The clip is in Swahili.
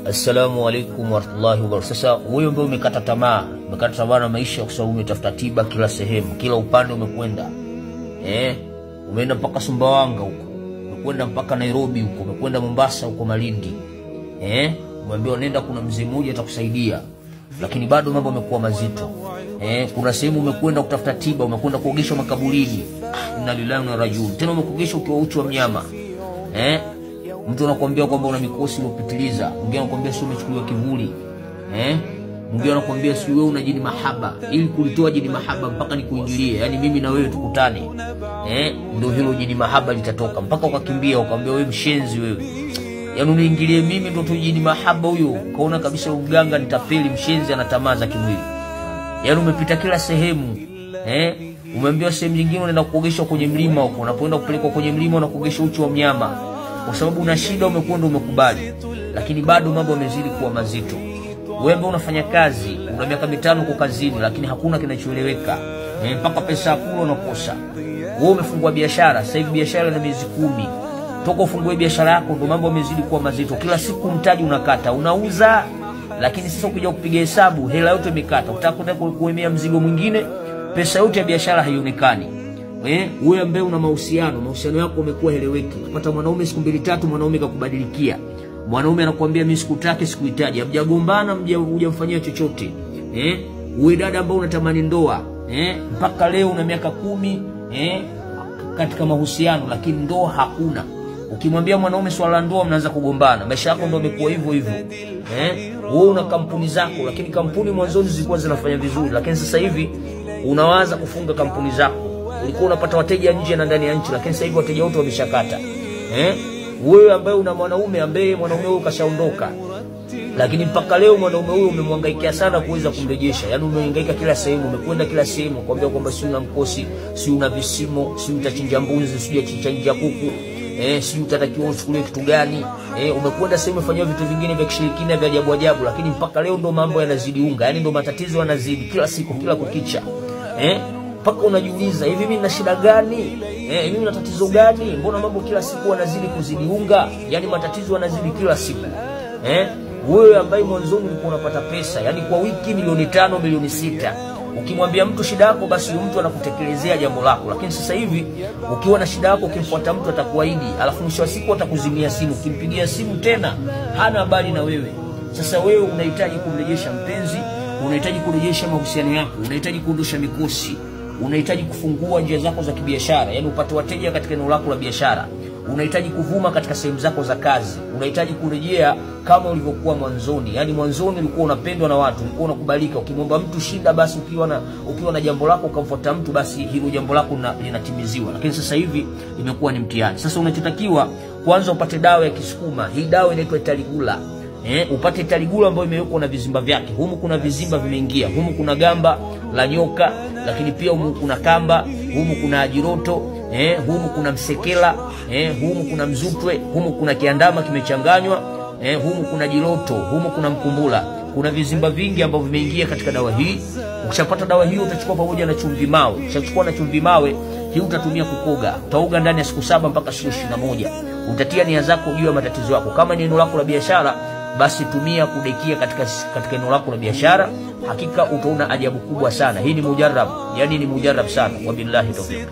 Assalamu alaikum warahmatullahi wabarakatuh. Sasa wewe ambaye umekata tamaa na maisha kwa sababu umetafuta tiba kila sehemu, kila upande umekwenda. Umeenda mpaka Sumbawanga huko, umekwenda mpaka Nairobi huko, umekwenda Mombasa huko Malindi. Umeambiwa nenda kuna mzee mmoja atakusaidia, lakini bado mambo yamekuwa mazito. Kuna sehemu umekwenda kutafuta tiba, umekwenda kuogesha makaburini. Inna lillahi wa inna ilaihi rajiun. Tena umekuogesha ukiwa uchi wa mnyama. Mtu anakuambia kwamba una mikosi iliyopitiliza, mwingine anakuambia sio umechukuliwa kivuli. Mwingine anakuambia sio wewe una jini mahaba, ili kulitoa jini mahaba mpaka nikuingilie, yani mimi na wewe tukutane. Ndio hilo jini mahaba litatoka, mpaka ukakimbia ukamwambia wewe mshenzi wewe. Yani uniingilie mimi ndio tu jini mahaba huyo. Kaona kabisa uganga nitapeli, mshenzi anatamaza kimwili. Yani umepita kila sehemu. Umeambiwa sehemu nyingine unaenda kuogesha kwenye mlima huko, unapoenda kupelekwa kwenye mlima na kuogesha uchi wa mnyama. Kwa sababu una shida umekwenda umekubali, lakini bado mambo yamezidi kuwa mazito. Wewe unafanya kazi, una miaka 5 kwa kazini, lakini hakuna kinachoeleweka. Mpaka pesa yako unakosa. Wewe umefungua biashara, sasa hivi biashara ina miezi 10. Toka ufungue biashara yako ndio mambo yamezidi kuwa mazito. Kila siku mtaji unakata, unauza, lakini sasa ukija kupiga hesabu hela yote imekata. Utakwenda kuemea mzigo mwingine, pesa yote ya biashara haionekani. Wewe ambaye una mahusiano yako yamekuwa heleweki. Unapata mwanaume siku 2-3 mwanaume kakubadilikia. Mwanaume anakuambia mimi sikutaki, sikuhitaji. Hamjagombana, hujamfanyia chochote. Wewe dada ambaye unatamani ndoa, mpaka leo una miaka 10, katika mahusiano lakini ndoa hakuna. Ukimwambia mwanaume swala ndoa mnaanza kugombana. Maisha yako ndio yamekuwa hivyo hivyo. Wewe una kampuni zako, lakini kampuni mwanzoni zilikuwa zinafanya vizuri, lakini sasa hivi unawaza kufunga kampuni zako. Ulikuwa unapata wateja nje na ndani ya nchi, lakini sasa hivi wateja wote wameshakata. Wewe ambaye una mwanaume ambaye mwanaume huyo kashaondoka, lakini mpaka leo mwanaume huyo umemhangaikia sana kuweza kumrejesha. Yaani umehangaika kila sehemu, umekwenda kila sehemu kuambia kwamba si una mkosi, si una visimo, si utachinja mbuzi, si utachinja kuku, si utatakiwa uchukulie kitu gani. Umekwenda sehemu umefanyia vitu vingine vya kishirikina vya ajabu ajabu, lakini mpaka leo ndo mambo yanazidi unga. Yaani ndo matatizo yanazidi kila siku, kila kukicha. Paka unajiuliza, hivi mimi nina shida gani? Mimi na tatizo gani? Mbona mambo kila siku yanazidi kuzidi unga? Yaani matatizo yanazidi kila siku. Wewe ambaye mwanzoni ulikuwa unapata pesa, yani kwa wiki milioni 5, milioni 6. Ukimwambia mtu shida yako basi mtu anakutekelezea jambo lako. Lakini sasa hivi ukiwa na shida yako ukimfuata mtu atakuahidi, alafu mwisho wa siku atakuzimia simu. Ukimpigia simu tena hana habari na wewe. Sasa wewe unahitaji kumrejesha mpenzi, unahitaji kurejesha mahusiano yako, unahitaji kuondosha mikosi, unahitaji kufungua njia zako za kibiashara, yani upate wateja katika eneo lako la biashara. Unahitaji kuvuma katika sehemu zako za kazi. Unahitaji kurejea kama ulivyokuwa mwanzoni. Yani mwanzoni ulikuwa unapendwa na watu, ulikuwa unakubalika. Ukimwomba mtu shida basi ukiwa na jambo lako ukamfuata mtu basi hilo jambo lako linatimiziwa. Lakini sasa hivi imekuwa ni mtihani. Sasa unachotakiwa kwanza upate dawa ya Kisukuma. Hii dawa inaitwa Italigula. Upate Italigula ambayo imewekwa na vizimba vyake. Humu kuna vizimba vimeingia. Humu kuna gamba la nyoka, lakini pia humu kuna kamba, humu kuna ajiroto, humu kuna msekela, humu kuna mzutwe, humu kuna kiandama kimechanganywa, humu kuna jiroto, humu kuna mkumbula. Kuna vizimba vingi ambavyo vimeingia katika dawa hii. Ukishapata dawa hii utachukua pamoja na chumvi mawe. Ukishachukua na chumvi mawe, hii utatumia kukoga. Utaoga ndani ya siku 7 mpaka siku 21. Utatia nia zako juu ya matatizo yako. Kama ni eneo lako la biashara, basi tumia kudekia katika eneo lako la biashara. Hakika utaona ajabu kubwa sana. Hii ni mujarrab, yani ni mujarrab sana. Wabillahi tawfiq.